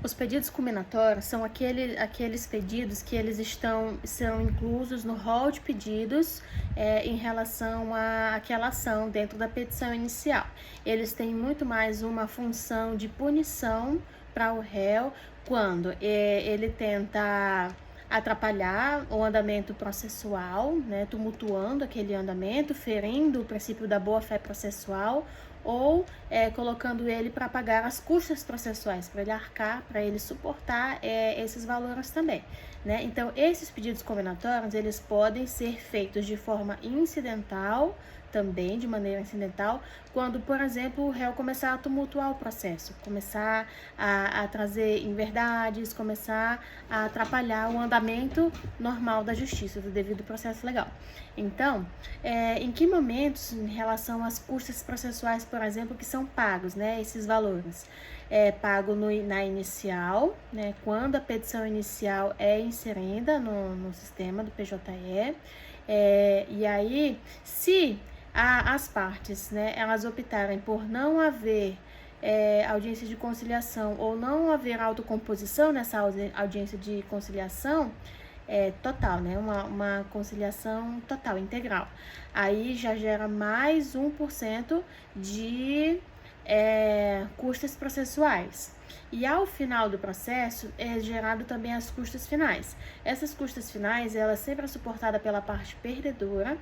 Os pedidos culminatórios são aqueles pedidos que são inclusos no rol de pedidos em relação àquela ação dentro da petição inicial. Eles têm muito mais uma função de punição para o réu quando ele tenta atrapalhar o andamento processual, né, tumultuando aquele andamento, ferindo o princípio da boa-fé processual, ou colocando ele para pagar as custas processuais, para ele arcar, para ele suportar esses valores também, né? Então, esses pedidos combinatórios, eles podem ser feitos de forma incidental, também de maneira incidental, quando, por exemplo, o réu começar a tumultuar o processo, começar a trazer inverdades, começar a atrapalhar o andamento normal da justiça, do devido processo legal. Então, em que momentos, em relação às custas processuais, por exemplo, que são pagos, né, esses valores? É pago na inicial, né, quando a petição inicial é inserida no sistema do PJE, e aí, se as partes, né, elas optarem por não haver audiência de conciliação ou não haver autocomposição nessa audiência de conciliação total, né, uma conciliação total, integral, aí já gera mais 1% de custas processuais. E ao final do processo é gerado também as custas finais. Essas custas finais, ela sempre é suportada pela parte perdedora,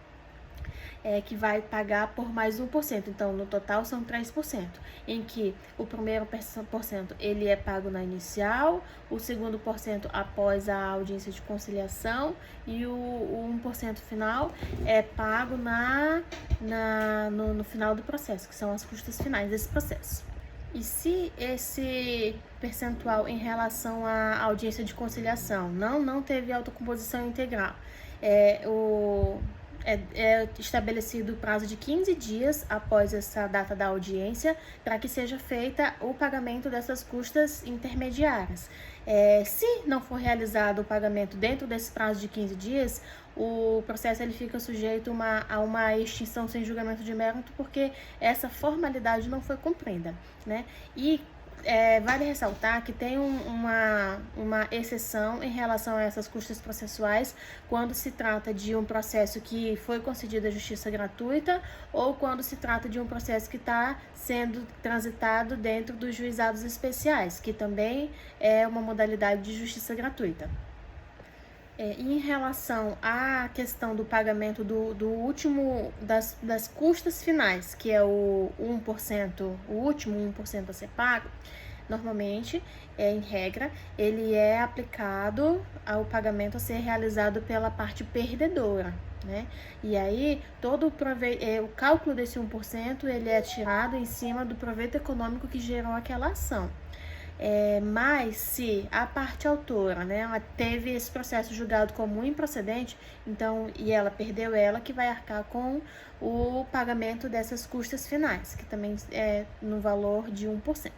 que vai pagar por mais 1%. Então, no total, são 3%, em que o primeiro por cento ele é pago na inicial, o segundo por cento após a audiência de conciliação e o 1% final é pago no final do processo, que são as custas finais desse processo. E se esse percentual em relação à audiência de conciliação não teve autocomposição integral, é estabelecido o prazo de 15 dias após essa data da audiência para que seja feita o pagamento dessas custas intermediárias. Se não for realizado o pagamento dentro desse prazo de 15 dias, o processo ele fica sujeito a uma extinção sem julgamento de mérito, porque essa formalidade não foi cumprida, né? E vale ressaltar que tem uma exceção em relação a essas custas processuais quando se trata de um processo que foi concedida justiça gratuita ou quando se trata de um processo que está sendo transitado dentro dos juizados especiais, que também é uma modalidade de justiça gratuita. Em relação à questão do pagamento do último, das custas finais, que é o 1%, o último 1% a ser pago, normalmente, em regra, ele é aplicado ao pagamento a ser realizado pela parte perdedora, né? E aí, todo o cálculo desse 1%, ele é tirado em cima do proveito econômico que gerou aquela ação. Mas se a parte autora, né, ela teve esse processo julgado como improcedente, então, e ela perdeu, ela que vai arcar com o pagamento dessas custas finais, que também é no valor de 1%.